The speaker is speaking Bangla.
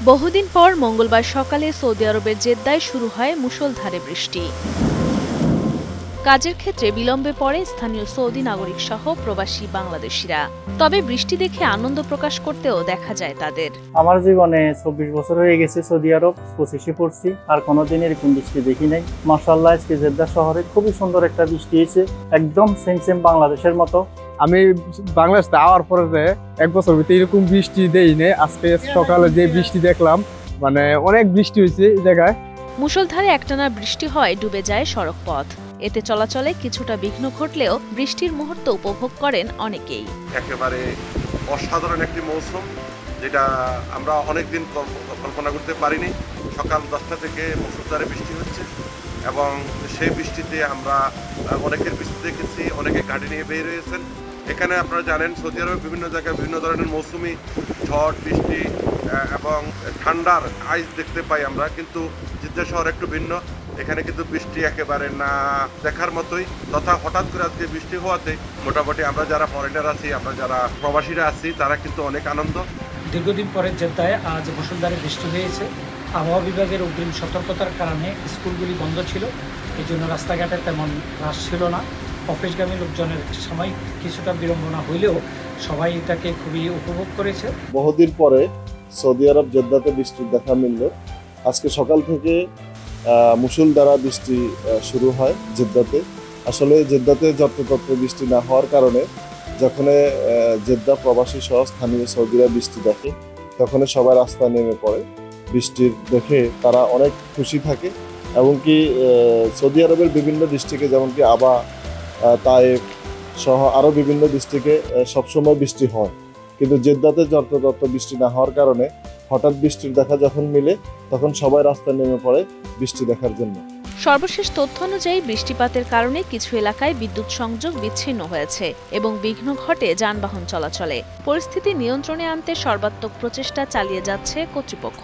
বহুদিন পর মঙ্গলবার সকালে সৌদি আরবের জেদ্দায় শুরু হয় মুষলধারে বৃষ্টি। কাজের ক্ষেত্রে বিলম্বে পড়ে স্থানীয় সৌদি নাগরিক সহ প্রবাসী বাংলাদেশিরা। তবে বৃষ্টি দেখে আনন্দ প্রকাশ করতেও দেখা যায় তাদের। আমার জীবনে 24 বছর হয়ে গেছে সৌদি আরব, 25-এ পড়ছি, আর কোনোদিন এরকম বৃষ্টি দেখি নাই। মাশাআল্লাহ, আজকে জেদ্দা শহরে খুবই সুন্দর একটা বৃষ্টি হয়েছে, একদম সেম বাংলাদেশের মতো। আমি বাংলাদেশ যাওয়ার পরে 1 বছর ভিতরে এরকম বৃষ্টি দেইনি। আজকে সকালে যে বৃষ্টি দেখলাম, মানে অনেক বৃষ্টি হয়েছে এই জায়গায়। মুষলধারে একটানা বৃষ্টি হয় ডুবে যায় সড়ক পথ। এতে চলাচলে কিছুটা বিঘ্ন ঘটলেও বৃষ্টির মুহূর্ত উপভোগ করেন অনেকেই। একেবারে অসাধারণ একটি মৌসুম, যেটা আমরা অনেকদিন কল্পনা করতে পারিনি। সকাল 10টা থেকে মুষলধারে বৃষ্টি হচ্ছে এবং সেই বৃষ্টিতে আমরা অনেকের বৃষ্টি দেখেছি, অনেকে গাড়ি নিয়ে বের হয়েছেন। এখানে আপনারা জানেন সৌদি আরবের বিভিন্ন জায়গায় বিভিন্ন ধরনের মৌসুমি ঝড় বৃষ্টি এবং ঠান্ডার আইস দেখতে পাই আমরা, কিন্তু জেদ্দা শহর একটু ভিন্ন। এখানে কিন্তু বৃষ্টি একেবারে না দেখার মতোই, তথা হঠাৎ করে আজকে বৃষ্টি হওয়াতে মোটামুটি আমরা যারা ফরেনার আছি, আমরা যারা প্রবাসীরা আছি, তারা কিন্তু অনেক আনন্দ। দীর্ঘদিন পরে জেদ্দায় আজ মুষলধারে বৃষ্টি হয়েছে। আবহাওয়া বিভাগের অগ্রিম সতর্কতার কারণে স্কুলগুলি বন্ধ ছিল, এই জন্য রাস্তাঘাটে তেমন রাশ ছিল না। অফিসগামী লোকজনের সাময়িক কিছুটা বিড়ম্বনা হইলেও সবাই এটাকে খুবই উপভোগ করেছে। বহুদিন পরে সৌদি আরব জেদ্দাতে বৃষ্টির দেখা মিলল। আজকে সকাল থেকে মুষলধারা বৃষ্টি শুরু হয় জেদ্দাতে। আসলে জেদ্দাতে যত্রতত্র বৃষ্টি না হওয়ার কারণে যখন জেদ্দা প্রবাসী সহ স্থানীয় সৌদিরা বৃষ্টি দেখে, তখন সবাই রাস্তায় নেমে পড়ে। বৃষ্টির দেখে তারা অনেক খুশি থাকে, এবং কি সৌদি আরবের বিভিন্ন ডিস্ট্রিক্টে, যেমন কি আবা, তায়েফ সহ আরও বিভিন্ন ডিস্ট্রিক্টে সবসময় বৃষ্টি হয়, কিন্তু জেদ্দাতে যত্রতত্র বৃষ্টি না হওয়ার কারণে হঠাৎ বৃষ্টির দেখা যখন মিলে, তখন সবাই রাস্তায় নেমে পড়ে বৃষ্টি দেখার জন্য। সর্বশেষ তথ্য অনুযায়ী বৃষ্টিপাতের কারণে কিছু এলাকায় বিদ্যুৎ সংযোগ বিচ্ছিন্ন হয়েছে এবং বিঘ্ন ঘটে যানবাহন চলাচলে। পরিস্থিতি নিয়ন্ত্রণে আনতে সর্বাত্মক প্রচেষ্টা চালিয়ে যাচ্ছে কর্তৃপক্ষ।